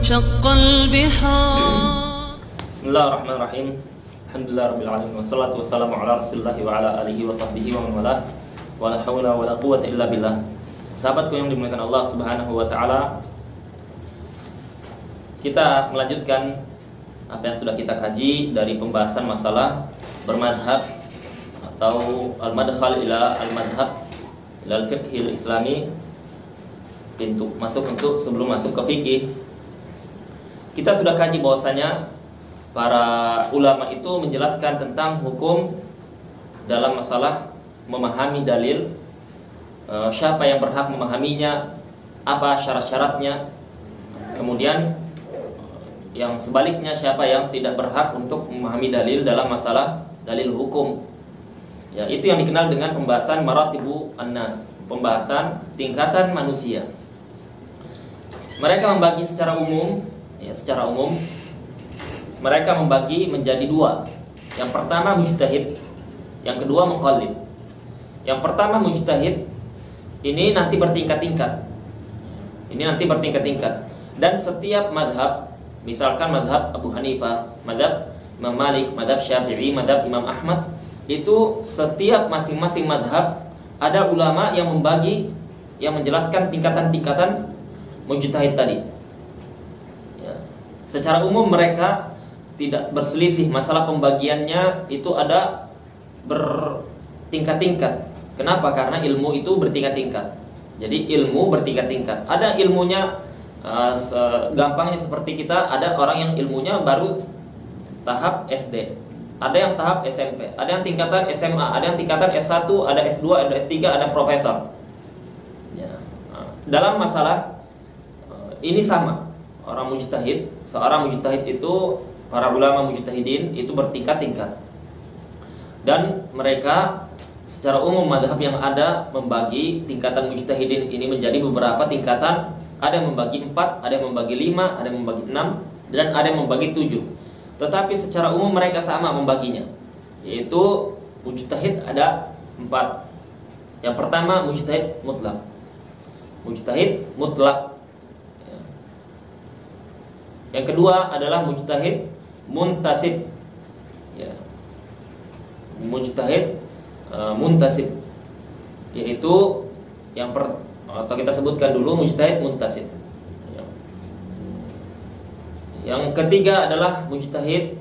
وانشق البحار. Bismillahirrahmanirrahim. Alhamdulillahirabbil alamin wassalatu wassalamu ala Rasulillah wa ala alihi wa sahbihi wa man walah. Wala haula wala quwwata illa billah. Sahabatku yang dimuliakan Allah Subhanahu wa taala, kita melanjutkan apa yang sudah kita kaji dari pembahasan masalah bermadhab atau al-madkhal ila al-madhab ila al-fiqhil islami, pintu masuk untuk sebelum masuk ke fikih. Kita sudah kaji bahwasanya para ulama itu menjelaskan tentang hukum dalam masalah memahami dalil, siapa yang berhak memahaminya, apa syarat-syaratnya, kemudian yang sebaliknya siapa yang tidak berhak untuk memahami dalil dalam masalah dalil hukum. Ya, itu yang dikenal dengan pembahasan maratibu an-nas, pembahasan tingkatan manusia. Mereka membagi secara umum, mereka membagi menjadi dua. Yang pertama mujtahid, yang kedua muqallid. Yang pertama mujtahid ini nanti bertingkat-tingkat. Dan setiap madhab, misalkan madhab Abu Hanifah, madhab Imam Malik, madhab Syafi'i, madhab Imam Ahmad, itu setiap masing-masing madhab ada ulama yang membagi, yang menjelaskan tingkatan-tingkatan mujtahid tadi. Ya. Secara umum mereka tidak berselisih, masalah pembagiannya itu ada bertingkat-tingkat. Kenapa? Karena ilmu itu bertingkat-tingkat. Jadi ilmu bertingkat-tingkat. Ada ilmunya gampangnya seperti kita, ada orang yang ilmunya baru tahap SD, ada yang tahap SMP, ada yang tingkatan SMA, ada yang tingkatan S1, ada S2, ada S3, ada profesor. Ya. Dalam masalah ini sama. Seorang mujtahid itu, para ulama mujtahidin itu bertingkat-tingkat. Dan mereka secara umum madhab yang ada membagi tingkatan mujtahidin ini menjadi beberapa tingkatan. Ada yang membagi 4, ada yang membagi 5, ada yang membagi 6, dan ada yang membagi 7. Tetapi secara umum mereka sama membaginya, yaitu mujtahid ada 4. Yang pertama mujtahid mutlak. Yang kedua adalah mujtahid muntasib. Ya. Muntasib, yaitu atau kita sebutkan dulu mujtahid muntasib. Ya. Yang ketiga adalah mujtahid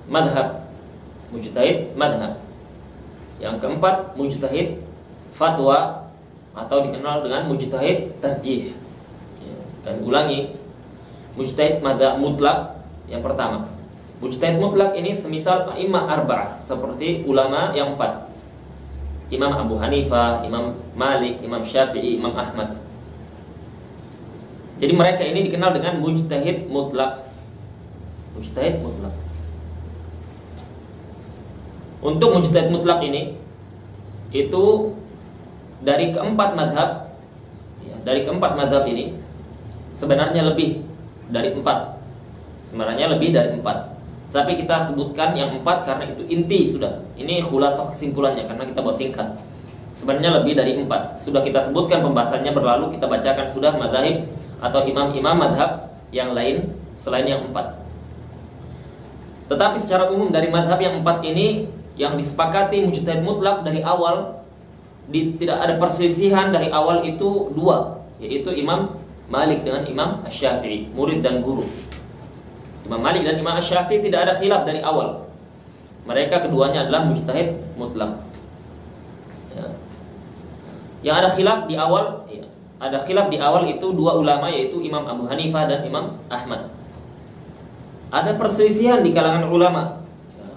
madhab. Yang keempat mujtahid fatwa atau dikenal dengan mujtahid tarjih. Ya. Kami ulangi, mujtahid madhab mutlak yang pertama. Mujtahid mutlak ini semisal imam arba'ah, seperti ulama yang 4. Imam Abu Hanifah, Imam Malik, Imam Syafi'i, Imam Ahmad. Jadi mereka ini dikenal dengan mujtahid mutlak. Untuk mujtahid mutlak ini itu dari keempat madhab, ya, dari keempat madhab ini sebenarnya lebih dari 4. Tapi kita sebutkan yang 4 karena itu inti sudah. Ini khulasah kesimpulannya karena kita bawa singkat. Sebenarnya lebih dari 4. Sudah kita sebutkan pembahasannya berlalu, kita bacakan sudah mazhab atau imam-imam madhab yang lain selain yang 4. Tetapi secara umum dari madhab yang 4 ini yang disepakati mujtahid mutlak dari awal, tidak ada perselisihan dari awal itu 2, yaitu Imam Malik dengan Imam Asy-Syafi'i, murid dan guru. Imam Malik dan Imam Asy-Syafi'i tidak ada khilaf dari awal. Mereka keduanya adalah mujtahid mutlak. Ya. Yang ada khilaf di awal, ya, itu 2 ulama, yaitu Imam Abu Hanifah dan Imam Ahmad. Ada perselisihan di kalangan ulama. Ya.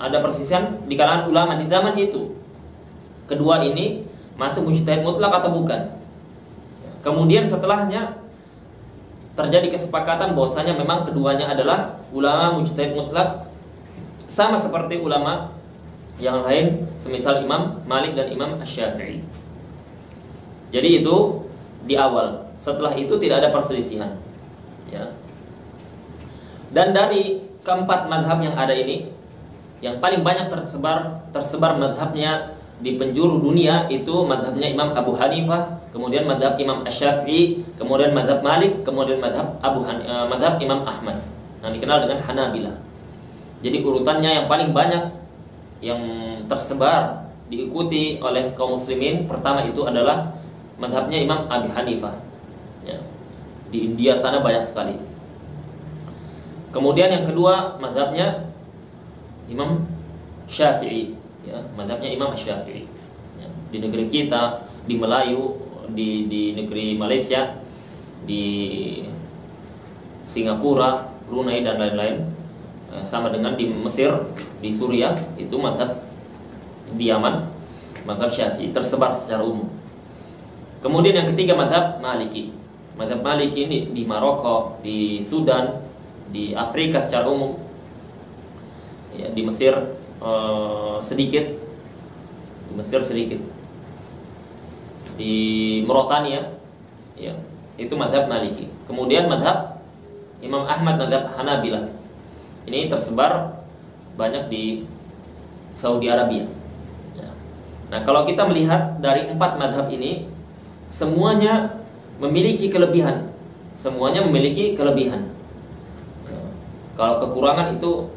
Ada perselisihan di kalangan ulama di zaman itu. Kedua ini masuk mujtahid mutlak atau bukan? Ya. Kemudian setelahnya terjadi kesepakatan bahwasanya memang keduanya adalah ulama mujtahid mutlak, sama seperti ulama yang lain semisal Imam Malik dan Imam Asy-Syafi'i. Jadi itu di awal. Setelah itu tidak ada perselisihan. Ya. Dan dari keempat madhab yang ada ini, yang paling banyak tersebar madhabnya di penjuru dunia itu madhabnya Imam Abu Hanifah, kemudian madhab Imam Asy-Syafi'i, kemudian madhab Malik, kemudian madhab madhab Imam Ahmad, yang dikenal dengan Hanabilah. Jadi urutannya yang paling banyak yang tersebar diikuti oleh kaum muslimin, pertama itu adalah madhabnya Imam Abu Hanifah. Ya. Di India sana banyak sekali. Kemudian yang kedua madhabnya Imam Syafi'i. Ya, madhabnya Imam Syafi'i. Ya, di negeri kita, di Melayu, di negeri Malaysia, di Singapura, Brunei dan lain-lain, sama dengan di Mesir, di Suriah, itu madhab, di Yaman madhab Syafi'i tersebar secara umum. Kemudian yang ketiga madhab Maliki. Madhab Maliki ini di Maroko, di Sudan, di Afrika secara umum, ya, di Mesir sedikit, di Mesir sedikit, di Mauritania, ya, itu madhab Maliki. Kemudian madhab Imam Ahmad, madhab Hanabilah, ini tersebar banyak di Saudi Arabia. Ya. Nah, kalau kita melihat dari 4 madhab ini, semuanya memiliki kelebihan, semuanya memiliki kelebihan. Ya. Kalau kekurangan itu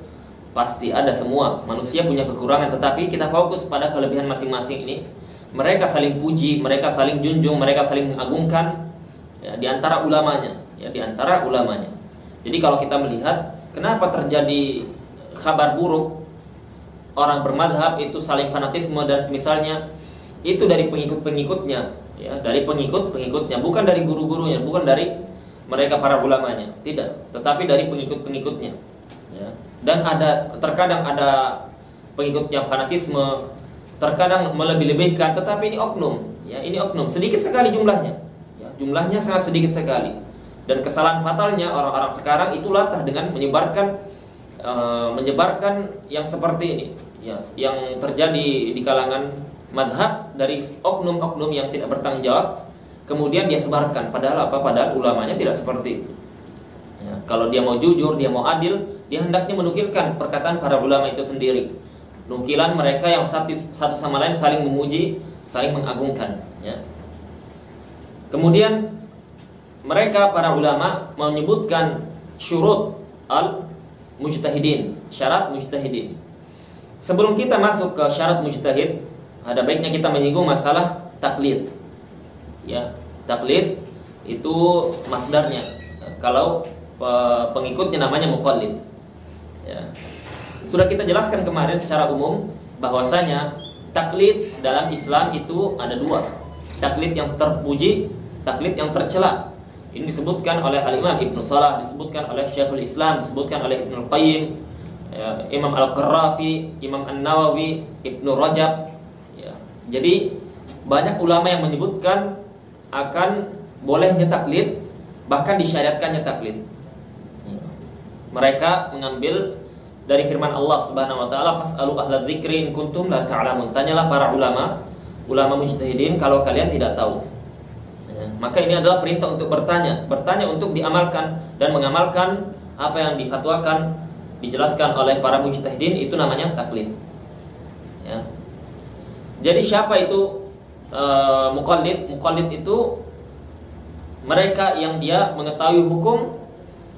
pasti ada, semua manusia punya kekurangan, tetapi kita fokus pada kelebihan masing-masing ini. Mereka saling puji, mereka saling junjung, mereka saling mengagungkan, ya, di antara ulamanya, ya, di antara ulamanya. Jadi kalau kita melihat kenapa terjadi kabar buruk, orang bermadhab itu saling fanatisme dan semisalnya, itu dari pengikut-pengikutnya, ya, dari pengikut-pengikutnya, bukan dari guru-gurunya, bukan dari mereka para ulamanya, tidak, tetapi dari pengikut-pengikutnya. Ya. Dan terkadang ada pengikut yang fanatisme, terkadang melebih-lebihkan, tetapi ini oknum, ya, ini oknum, sedikit sekali jumlahnya, ya, jumlahnya sangat sedikit sekali. Dan kesalahan fatalnya orang-orang sekarang itu latah dengan menyebarkan yang seperti ini, ya, yang terjadi di kalangan madhab dari oknum-oknum yang tidak bertanggung jawab, kemudian dia sebarkan, padahal apa? Padahal ulamanya tidak seperti itu. Ya, kalau dia mau jujur, dia mau adil, dia hendaknya menukilkan perkataan para ulama itu sendiri, nukilan mereka yang satu sama lain saling memuji, saling mengagungkan. Ya. Kemudian mereka para ulama menyebutkan syurut al-mujtahidin, syarat mujtahidin. Sebelum kita masuk ke syarat mujtahid, ada baiknya kita menyinggung masalah taklid. Ya, taklid itu masdarnya. Kalau pengikutnya namanya muqallid. Ya. Sudah kita jelaskan kemarin secara umum bahwasanya taklid dalam Islam itu ada 2. Taklid yang terpuji, taklid yang tercela. Ini disebutkan oleh Al-Imam Ibnu Salah, disebutkan oleh Syekhul Islam, disebutkan oleh Ibnu Al-Qayyim, ya, Imam Al-Qarrafi, Imam An-Nawawi, Ibnu Rajab. Ya. Jadi banyak ulama yang menyebutkan akan bolehnya taklid, bahkan disyariatkannya taklid. Mereka mengambil dari firman Allah Subhanahu wa taala, fas'alu ahla dzikri in kuntum la ta'lamun. Tanyalah para ulama mujtahidin kalau kalian tidak tahu. Ya, maka ini adalah perintah untuk bertanya untuk diamalkan dan mengamalkan apa yang difatwakan, dijelaskan oleh para mujtahidin, itu namanya taklid. Ya. Jadi siapa itu muqallid? Muqallid itu mereka yang dia mengetahui hukum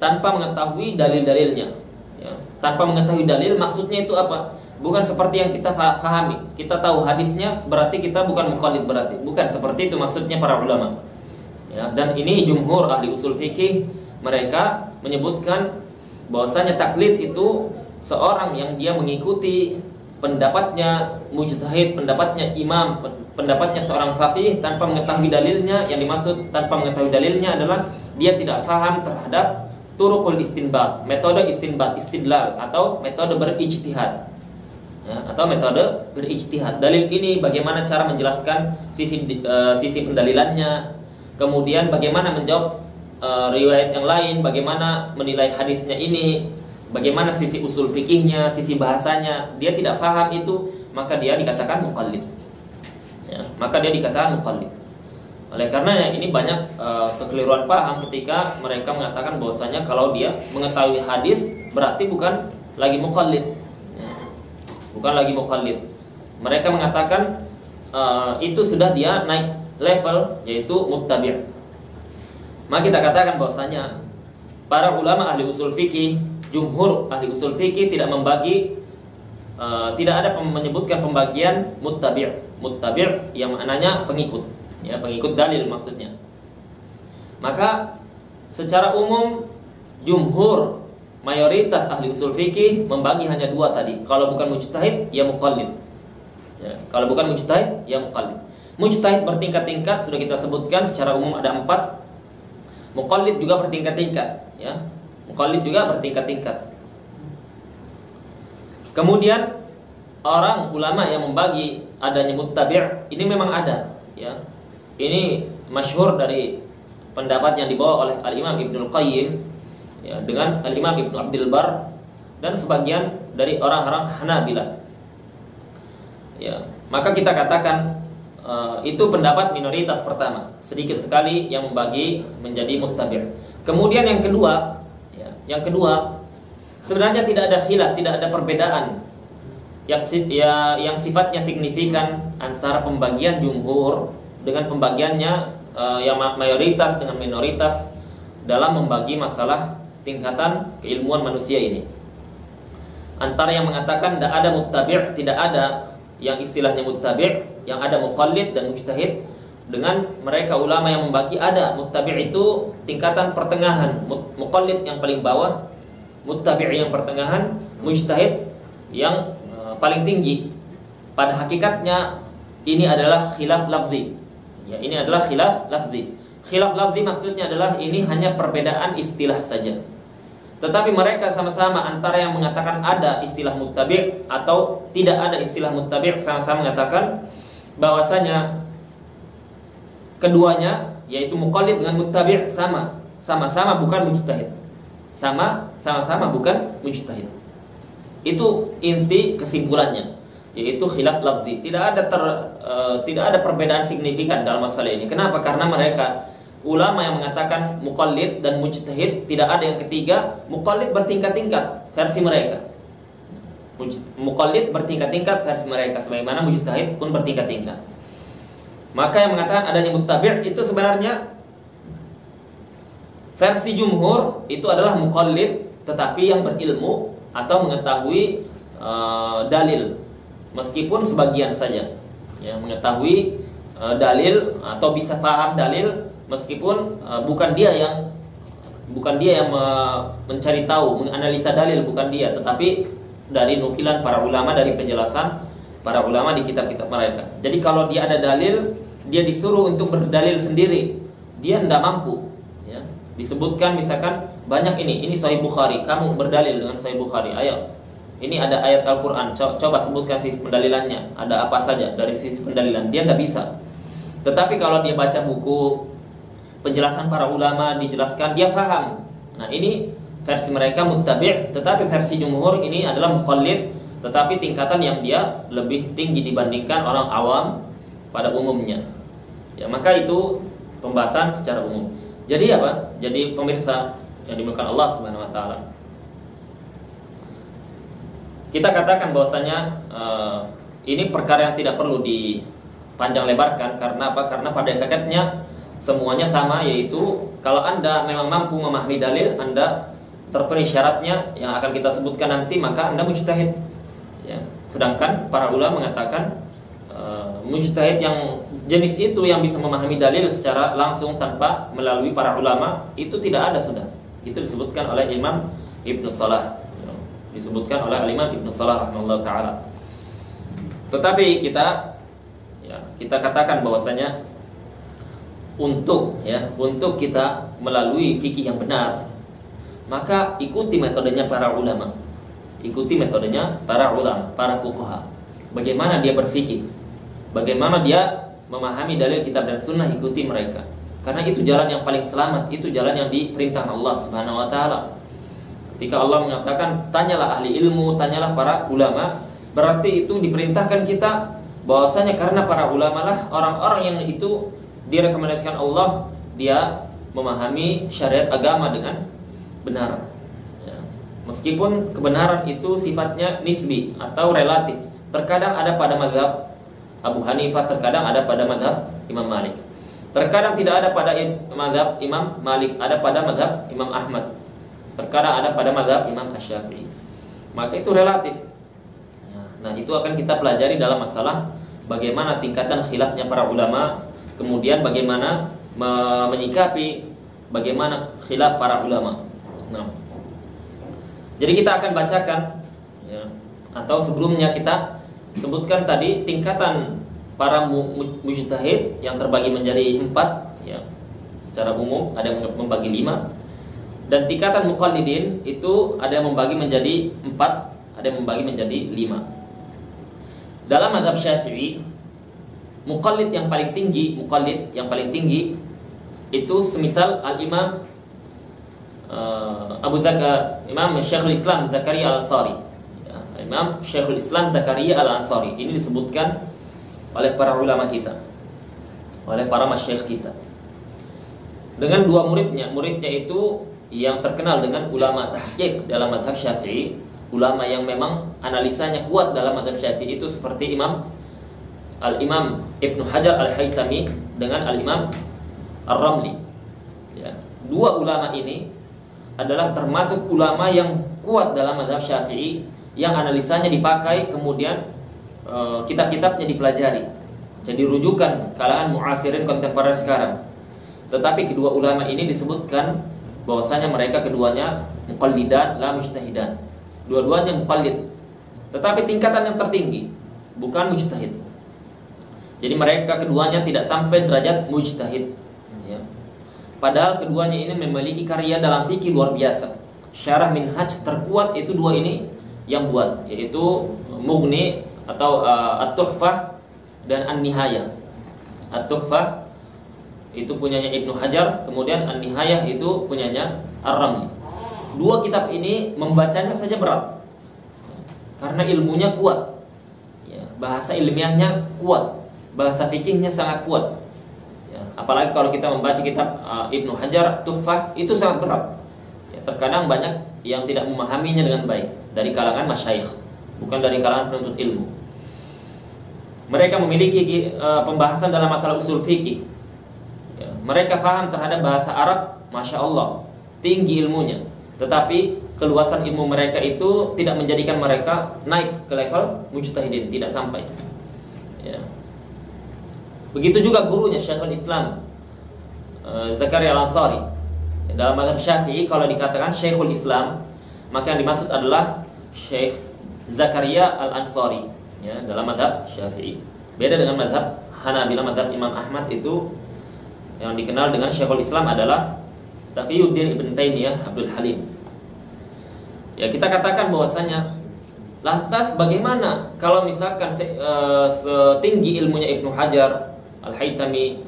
tanpa mengetahui dalil-dalilnya, ya. Tanpa mengetahui dalil, maksudnya itu apa? Bukan seperti yang kita pahami. Kita tahu hadisnya, berarti kita bukan muqallid, berarti bukan seperti itu maksudnya para ulama, ya. Dan ini jumhur ahli usul fikih, mereka menyebutkan bahwasanya taklid itu seorang yang dia mengikuti pendapatnya mujtahid, pendapatnya imam, pendapatnya seorang faqih tanpa mengetahui dalilnya. Yang dimaksud tanpa mengetahui dalilnya adalah dia tidak paham terhadap turuqul istinbat, metode istinbat, istidlal, atau metode berijtihad, ya, atau metode berijtihad. Dalil ini bagaimana cara menjelaskan sisi pendalilannya, kemudian bagaimana menjawab riwayat yang lain, bagaimana menilai hadisnya ini, bagaimana sisi usul fikihnya, sisi bahasanya. Dia tidak paham itu, maka dia dikatakan muqallid, ya, maka dia dikatakan muqallid. Oleh karena ini banyak kekeliruan paham ketika mereka mengatakan bahwasanya kalau dia mengetahui hadis berarti bukan lagi muqallid, ya, bukan lagi muqallid. Mereka mengatakan itu sudah dia naik level, yaitu muttabi'. Maka kita katakan bahwasanya para ulama ahli usul fikih, jumhur ahli usul fikih tidak membagi, tidak ada menyebutkan pembagian muttabi'. Muttabi' yang maknanya pengikut, ya, pengikut dalil maksudnya. Maka secara umum jumhur, mayoritas ahli usul fikih membagi hanya dua tadi. Kalau bukan mujtahid, ya muqallid. Ya, kalau bukan mujtahid, ya muqallid. Mujtahid bertingkat-tingkat, sudah kita sebutkan secara umum ada 4. Muqallid juga bertingkat-tingkat, ya. Muqallid juga bertingkat-tingkat. Kemudian orang ulama yang membagi adanya muttabi', ini memang ada, ya. Ini masyhur dari pendapat yang dibawa oleh Al-Imam Ibnul Qayyim, ya, dengan Al-Imam Ibnu Abdul Bar dan sebagian dari orang-orang Hanabilah. Ya, maka kita katakan itu pendapat minoritas pertama, sedikit sekali yang membagi menjadi muttabi'. Kemudian yang kedua, ya, yang kedua sebenarnya tidak ada khilaf, tidak ada perbedaan yang sifatnya signifikan antara pembagian jumhur dengan pembagiannya yang mayoritas dengan minoritas dalam membagi masalah tingkatan keilmuan manusia ini. Antara yang mengatakan tidak ada muttabi', tidak ada yang istilahnya muttabi', yang ada muqallid dan mujtahid, dengan mereka ulama yang membagi ada muttabi' itu tingkatan pertengahan, muqallid yang paling bawah, muttabi' yang pertengahan, mujtahid yang paling tinggi. Pada hakikatnya ini adalah khilaf lafzi. Ya, ini adalah khilaf lafzi. Khilaf lafzi maksudnya adalah ini hanya perbedaan istilah saja. Tetapi mereka sama-sama, antara yang mengatakan ada istilah muttabi' atau tidak ada istilah muttabi', sama-sama mengatakan bahwasanya keduanya, yaitu muqallid dengan muttabi' sama-sama bukan mujtahid. Sama-sama bukan mujtahid. Itu inti kesimpulannya, yaitu khilaf lafzi. Tidak ada perbedaan signifikan dalam masalah ini. Kenapa? Karena mereka ulama yang mengatakan muqallid dan mujtahid, tidak ada yang ketiga. Muqallid bertingkat-tingkat versi mereka. Muqallid bertingkat-tingkat versi mereka, sebagaimana mujtahid pun bertingkat-tingkat. Maka yang mengatakan adanya muttabi' itu sebenarnya versi jumhur itu adalah muqallid tetapi yang berilmu atau mengetahui dalil, meskipun sebagian saja, ya, mengetahui dalil atau bisa paham dalil, meskipun bukan dia yang mencari tahu, menganalisa dalil, bukan dia, tetapi dari nukilan para ulama, dari penjelasan para ulama di kitab-kitab mereka. Jadi kalau dia ada dalil, dia disuruh untuk berdalil sendiri, dia tidak mampu, ya. Disebutkan misalkan banyak ini Sahih Bukhari, kamu berdalil dengan Sahih Bukhari, ayo. Ini ada ayat Al-Quran, coba sebutkan sisi pendalilannya, ada apa saja dari sisi pendalilan. Dia tidak bisa. Tetapi kalau dia baca buku penjelasan para ulama, dijelaskan, dia paham. Nah, ini versi mereka muttabi', tetapi versi jumhur ini adalah muqallid, tetapi tingkatan yang dia lebih tinggi dibandingkan orang awam pada umumnya. Ya, maka itu pembahasan secara umum. Jadi apa? Jadi pemirsa yang dimuliakan Allah Subhanahu wa taala, kita katakan bahwasanya ini perkara yang tidak perlu dipanjang lebarkan. Karena apa? Karena pada hakikatnya semuanya sama, yaitu kalau Anda memang mampu memahami dalil, Anda terpenuhi syaratnya yang akan kita sebutkan nanti, maka Anda mujtahid, ya. Sedangkan para ulama mengatakan mujtahid yang jenis itu yang bisa memahami dalil secara langsung tanpa melalui para ulama, itu tidak ada sudah. Itu disebutkan oleh Imam Ibnu Salah, disebutkan oleh Imam Ibnu Salah rahimahullah taala. Tetapi kita katakan bahwasanya untuk kita melalui fikih yang benar, maka ikuti metodenya para ulama. Ikuti metodenya para ulama, para fuqaha. Bagaimana dia berfikih, bagaimana dia memahami dalil kitab dan sunnah, ikuti mereka. Karena itu jalan yang paling selamat, itu jalan yang diperintah Allah Subhanahu wa taala. Ketika Allah mengatakan tanyalah ahli ilmu, tanyalah para ulama, berarti itu diperintahkan kita bahwasanya karena para ulama lah orang-orang yang itu direkomendasikan Allah, dia memahami syariat agama dengan benar, ya. Meskipun kebenaran itu sifatnya nisbi atau relatif. Terkadang ada pada mazhab Abu Hanifah, terkadang ada pada mazhab Imam Malik. Terkadang tidak ada pada mazhab Imam Malik, ada pada mazhab Imam Ahmad. Terkadang ada pada mazhab Imam Asy-Syafi'i. Maka itu relatif. Nah, itu akan kita pelajari dalam masalah bagaimana tingkatan khilafnya para ulama, kemudian bagaimana menyikapi bagaimana khilaf para ulama. Nah, jadi kita akan bacakan ya, atau sebelumnya kita sebutkan tadi tingkatan para mujtahid yang terbagi menjadi 4 ya. Secara umum ada yang membagi 5. Dan tingkatan muqallidin itu ada yang membagi menjadi 4, ada yang membagi menjadi 5. Dalam mazhab Syafi'i, muqallid yang paling tinggi itu semisal al-Imam Imam Syekhul Islam Zakaria Al-Ansari. Ya, Imam Syekhul Islam Zakaria Al-Ansari ini disebutkan oleh para ulama kita, oleh para masyayikh kita. Dengan 2 muridnya itu yang terkenal dengan ulama tahqiq dalam mazhab Syafi'i, ulama yang memang analisanya kuat dalam mazhab Syafi'i itu seperti Al-Imam Ibnu Hajar Al-Haytami dengan Al-Imam Ar-Ramli. Ya, 2 ulama ini adalah termasuk ulama yang kuat dalam mazhab Syafi'i, yang analisanya dipakai, kemudian kitab-kitabnya dipelajari, jadi rujukan kalangan muasirin kontemporer sekarang. Tetapi kedua ulama ini disebutkan bahwasanya mereka keduanya muqallidan la mujtahidan. Dua-duanya muqallid, tetapi tingkatan yang tertinggi, bukan mujtahid. Jadi mereka keduanya tidak sampai derajat mujtahid ya. Padahal keduanya ini memiliki karya dalam fikih luar biasa. Syarah minhaj terkuat itu 2 ini yang buat, yaitu Mughni atau At-Tuhfah dan An-Nihayah. At-Tuhfah itu punyanya Ibnu Hajar, kemudian An-Nihayah itu punyanya Ar-Ramli. 2 kitab ini membacanya saja berat, karena ilmunya kuat ya, bahasa ilmiahnya kuat, bahasa fikihnya sangat kuat ya. Apalagi kalau kita membaca kitab Ibnu Hajar Tuhfah, itu sangat berat ya. Terkadang banyak yang tidak memahaminya dengan baik dari kalangan masyayikh, bukan dari kalangan penuntut ilmu. Mereka memiliki pembahasan dalam masalah usul fikih ya. Mereka paham terhadap bahasa Arab, Masya Allah, tinggi ilmunya. Tetapi keluasan ilmu mereka itu tidak menjadikan mereka naik ke level mujtahidin, tidak sampai ya. Begitu juga gurunya Syekhul Islam Zakaria Al-Ansari. Dalam mazhab Syafi'i kalau dikatakan Syekhul Islam, maka yang dimaksud adalah Syekh Zakaria Al-Ansari ya, dalam mazhab Syafi'i. Beda dengan mazhab Hanabilah, mazhab Imam Ahmad itu yang dikenal dengan Syekhul Islam adalah Taqiyuddin Ibn Taimiyah Abdul Halim. Ya, kita katakan bahwasanya lantas bagaimana kalau misalkan setinggi ilmunya Ibnu Hajar Al-Haytami,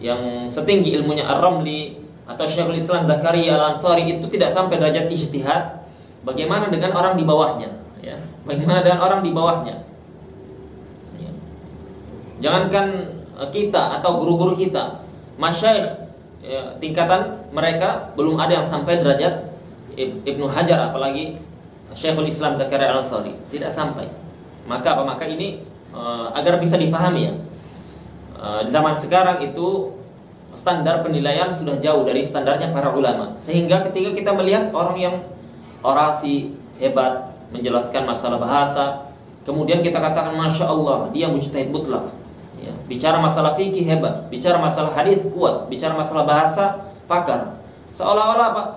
yang setinggi ilmunya Ar-Ramli atau Syekhul Islam Zakaria Al-Ansari itu tidak sampai derajat ijtihad, bagaimana dengan orang di bawahnya ya? Bagaimana dengan orang di bawahnya ya? Jangankan kita atau guru-guru kita, masyayikh ya, tingkatan mereka belum ada yang sampai derajat Ibnu Hajar, apalagi Syekhul Islam Zakaria Al-Ansari, tidak sampai. Maka ini agar bisa difahami ya, di zaman sekarang itu standar penilaian sudah jauh dari standarnya para ulama. Sehingga ketika kita melihat orang yang orasi hebat, menjelaskan masalah bahasa, kemudian kita katakan Masya Allah, dia mujtahid mutlak ya. Bicara masalah fikih hebat, bicara masalah hadis kuat, bicara masalah bahasa pakar. Seolah-olah Pak,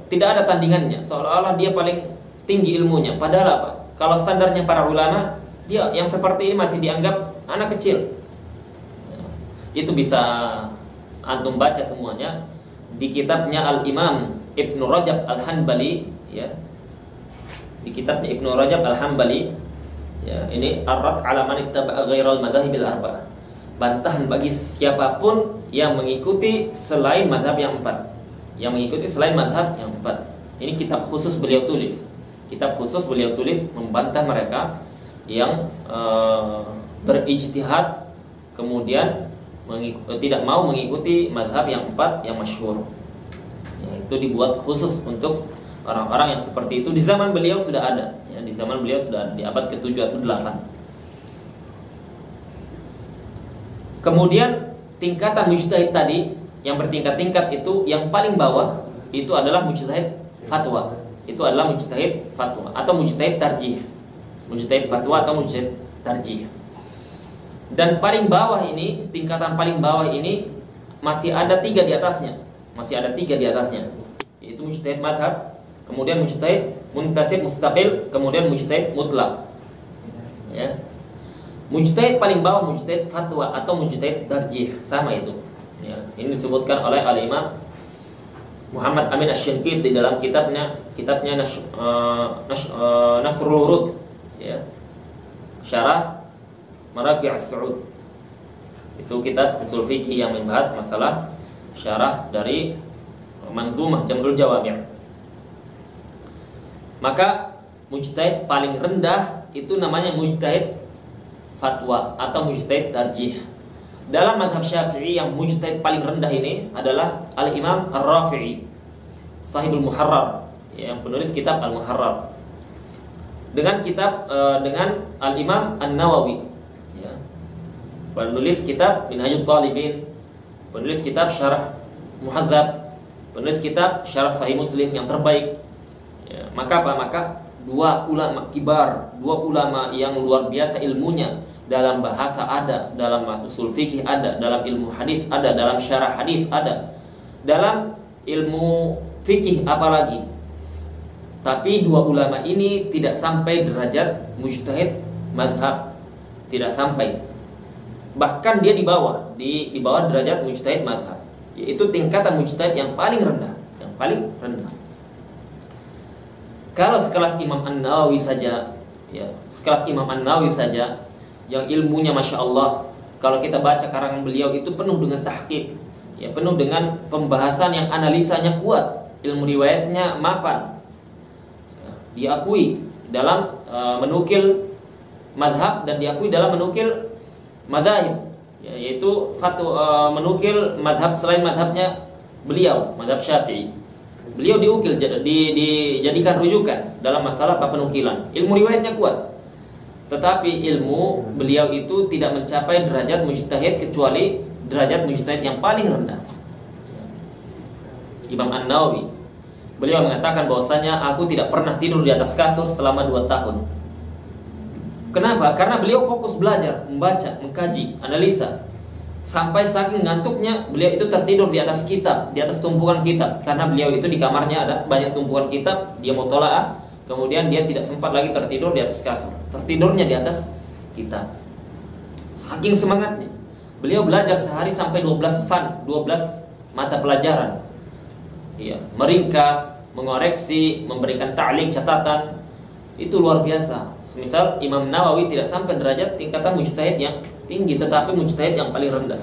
tidak ada tandingannya, seolah-olah dia paling tinggi ilmunya. Padahal apa? Kalau standarnya para ulama, dia yang seperti ini masih dianggap anak kecil. Itu bisa antum baca semuanya di kitabnya Al-Imam Ibnu Rajab Al-Hanbali ya. Di kitabnya Ibnu Rajab Al-Hanbali ya, ini Ar-Rad 'ala man ittaba'a ghairal madhahibil arba'ah. Bantahan bagi siapapun yang mengikuti selain mazhab yang 4. Yang mengikuti selain mazhab yang 4. Ini kitab khusus beliau tulis. Kitab khusus beliau tulis membantah mereka yang berijtihad kemudian tidak mau mengikuti mazhab yang 4 yang masyhur. Ya, itu dibuat khusus untuk orang-orang yang seperti itu. Di zaman beliau sudah ada. Ya, di zaman beliau sudah ada, di abad ke-7 atau 8. Kemudian tingkatan mujtahid tadi yang bertingkat-tingkat itu yang paling bawah itu adalah mujtahid fatwa. Itu adalah mujtahid fatwa atau mujtahid tarjih. Mujtahid fatwa atau mujtahid tarjih. Dan paling bawah ini, tingkatan paling bawah ini masih ada 3 di atasnya. Masih ada 3 di atasnya. Yaitu mujtahid madhab, kemudian mujtahid muntasib mustaqil, kemudian mujtahid mutlak. Ya. Mujtahid paling bawah mujtahid fatwa atau mujtahid tarjih, sama itu. Ya. Ini disebutkan oleh Al-Imam Muhammad Amin Asy-Syanqiti di dalam kitabnya Nafrul Urud, ya. Syarah Maraqi As-Su'ud. Itu kitab usul fikih yang membahas masalah syarah dari Manzumah Jam'ul Jawami'. Maka mujtahid paling rendah itu namanya mujtahid fatwa atau mujtahid tarjih. Dalam mazhab Syafi'i yang mujtahid paling rendah ini adalah Al-Imam Ar-Rafi'i, Sahibul Muharrar, yang penulis kitab Al-Muharrar. Dengan Al-Imam An-Nawawi, ya, penulis kitab Minhajul Talibin, penulis kitab Syarah Muhadzab, penulis kitab Syarah Sahih Muslim yang terbaik. Ya, maka dua ulama kibar, 2 ulama yang luar biasa ilmunya, dalam bahasa ada, dalam usul fikih ada, dalam ilmu hadis ada, dalam syarah hadis ada, dalam ilmu fikih apalagi. Tapi 2 ulama ini tidak sampai derajat mujtahid madhab, tidak sampai. Bahkan dia di bawah derajat mujtahid madhab, yaitu tingkatan mujtahid yang paling rendah, yang paling rendah. Kalau sekelas Imam An-Nawawi saja, ya, sekelas Imam An-Nawawi saja yang ilmunya Masya Allah, kalau kita baca karangan beliau itu penuh dengan tahqiq, ya, penuh dengan pembahasan yang analisanya kuat, ilmu riwayatnya mapan, ya, diakui dalam menukil madhab dan diakui dalam menukil madhab, ya, yaitu menukil madhab selain madhabnya beliau, madhab Syafi'i. Beliau dijadikan rujukan dalam masalah penukilan. Ilmu riwayatnya kuat, tetapi ilmu beliau itu tidak mencapai derajat mujtahid kecuali derajat mujtahid yang paling rendah. Imam An-Nawawi, beliau mengatakan bahwasanya aku tidak pernah tidur di atas kasur selama 2 tahun. Kenapa? Karena beliau fokus belajar, membaca, mengkaji, analisa. Sampai saking ngantuknya beliau itu tertidur di atas kitab, di atas tumpukan kitab. Karena beliau itu di kamarnya ada banyak tumpukan kitab, dia mau tolaah, kemudian dia tidak sempat lagi tertidur di atas kasur, tertidurnya di atas kitab. Saking semangatnya, beliau belajar sehari sampai 12 mata pelajaran. Iya, meringkas, mengoreksi, memberikan ta'liq, catatan. Itu luar biasa. Misal Imam Nawawi tidak sampai derajat tingkatan mujtahid yang tinggi, tetapi mujtahid yang paling rendah.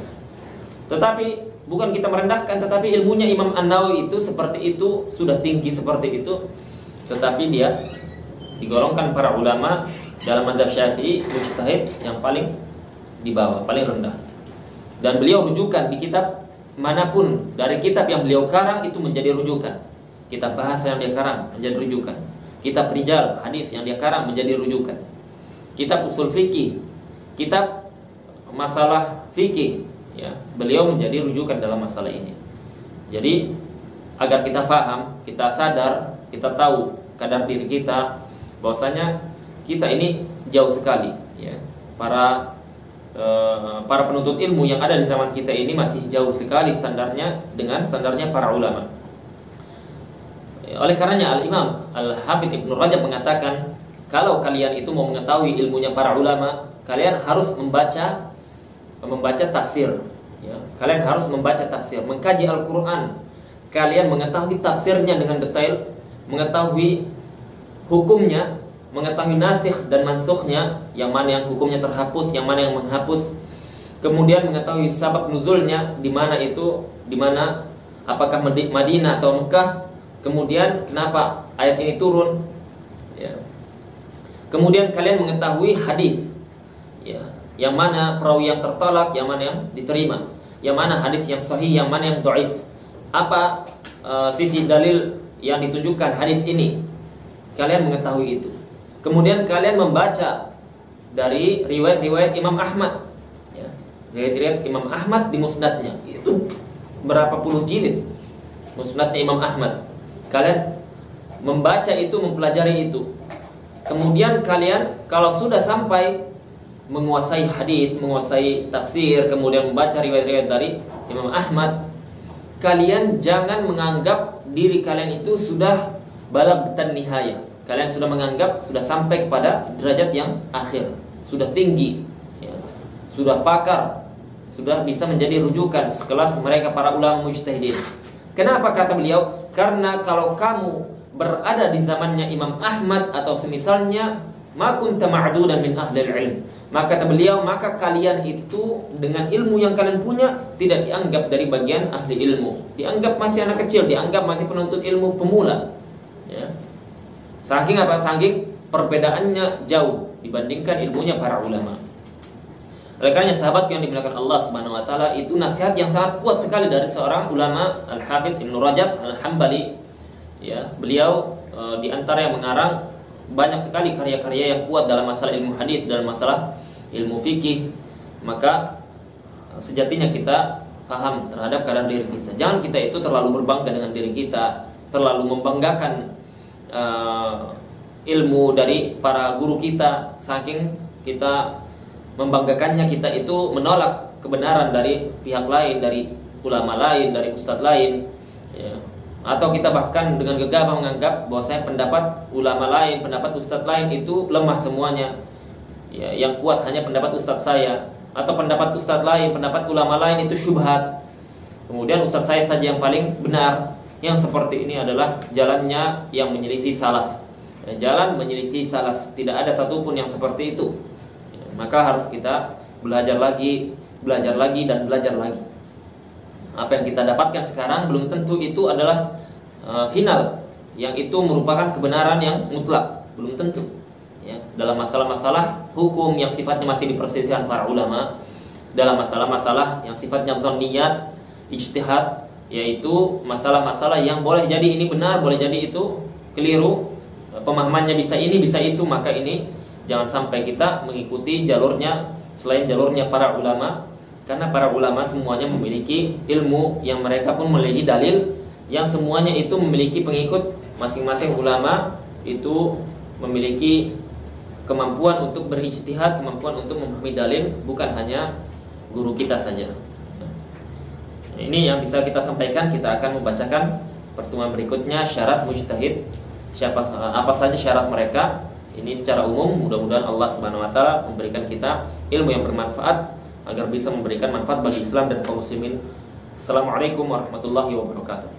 Tetapi bukan kita merendahkan, tetapi ilmunya Imam An-Nawawi itu seperti itu, sudah tinggi seperti itu. Tetapi dia digolongkan para ulama dalam mazhab Syafi'i mujtahid yang paling di bawah, paling rendah. Dan beliau rujukan di kitab manapun dari kitab yang beliau karang itu menjadi rujukan. Kitab bahasa yang dia karang menjadi rujukan. Kitab rijal hadis yang dia karang menjadi rujukan. Kitab usul fikih, kitab masalah fikih, ya, beliau menjadi rujukan dalam masalah ini. Jadi agar kita faham, kita sadar, kita tahu kadar diri kita bahwasanya kita ini jauh sekali, ya. Para penuntut ilmu yang ada di zaman kita ini masih jauh sekali standarnya dengan standarnya para ulama. Oleh karenanya Al-Imam Al-Hafidz Ibnu Rajab mengatakan, kalau kalian itu mau mengetahui ilmunya para ulama, kalian harus membaca tafsir, ya. Kalian harus membaca tafsir, mengkaji Al-Quran. Kalian mengetahui tafsirnya dengan detail, mengetahui hukumnya, mengetahui nasikh dan mansukhnya, yang mana yang hukumnya terhapus, yang mana yang menghapus. Kemudian mengetahui sabab nuzulnya, di mana, apakah Madinah atau Mekah. Kemudian kenapa ayat ini turun, ya. Kemudian kalian mengetahui hadis, ya, yang mana perawi yang tertolak, yang mana yang diterima, yang mana hadis yang sahih, yang mana yang dhaif. Apa sisi dalil yang ditunjukkan hadis ini, kalian mengetahui itu. Kemudian kalian membaca dari riwayat-riwayat Imam Ahmad, ya. riwayat Imam Ahmad di musnadnya. Itu berapa puluh jilid musnadnya Imam Ahmad. Kalian membaca itu, mempelajari itu. Kemudian kalian kalau sudah sampai menguasai hadis, menguasai tafsir, kemudian membaca riwayat-riwayat dari Imam Ahmad, kalian jangan menganggap diri kalian itu sudah balagh tan nihayah. Kalian sudah menganggap sudah sampai kepada derajat yang akhir, sudah tinggi, ya, sudah pakar, sudah bisa menjadi rujukan sekelas mereka para ulama mujtahidin. Kenapa kata beliau? Karena kalau kamu berada di zamannya Imam Ahmad atau semisalnya, ma kunta ma'dudan min ahlil ilm. Maka kata beliau, maka kalian itu dengan ilmu yang kalian punya tidak dianggap dari bagian ahli ilmu. Dianggap masih anak kecil, dianggap masih penuntut ilmu pemula. Ya. Saking apa? Saking perbedaannya jauh dibandingkan ilmunya para ulama. Oleh karena sahabat yang dimuliakan Allah Subhanahu wa taala, itu nasihat yang sangat kuat sekali dari seorang ulama, Al-Hafidz Ibnu Rajab Al-Hambali. Ya, beliau di antara yang mengarang banyak sekali karya-karya yang kuat dalam masalah ilmu hadis, dalam masalah ilmu fikih. Maka sejatinya kita paham terhadap kadar diri kita. Jangan kita itu terlalu berbangga dengan diri kita, terlalu membanggakan ilmu dari para guru kita. Saking kita membanggakannya, kita itu menolak kebenaran dari pihak lain, dari ulama lain, dari ustadz lain, ya. Atau kita bahkan dengan gegabah menganggap bahwasanya pendapat ulama lain, pendapat ustadz lain itu lemah semuanya, ya, yang kuat hanya pendapat ustadz saya, atau pendapat ustadz lain, pendapat ulama lain itu syubhat, kemudian ustadz saya saja yang paling benar. Yang seperti ini adalah jalannya yang menyelisih salaf, ya, jalan menyelisih salaf. Tidak ada satupun yang seperti itu. Maka harus kita belajar lagi, dan belajar lagi. Apa yang kita dapatkan sekarang belum tentu itu adalah final, yang itu merupakan kebenaran yang mutlak, belum tentu. Ya, dalam masalah-masalah hukum yang sifatnya masih diperselisihkan para ulama, dalam masalah-masalah yang sifatnya dzanniyat, ijtihad, yaitu masalah-masalah yang boleh jadi ini benar, boleh jadi itu keliru, pemahamannya bisa ini, bisa itu, maka ini jangan sampai kita mengikuti jalurnya selain jalurnya para ulama. Karena para ulama semuanya memiliki ilmu, yang mereka pun memiliki dalil, yang semuanya itu memiliki pengikut. Masing-masing ulama itu memiliki kemampuan untuk berijtihad, kemampuan untuk memahami dalil, bukan hanya guru kita saja. Ini yang bisa kita sampaikan. Kita akan membacakan pertemuan berikutnya syarat mujtahid, apa saja syarat mereka. Ini secara umum. Mudah-mudahan Allah Subhanahu wa taala memberikan kita ilmu yang bermanfaat agar bisa memberikan manfaat bagi Islam dan kaum muslimin. Assalamualaikum warahmatullahi wabarakatuh.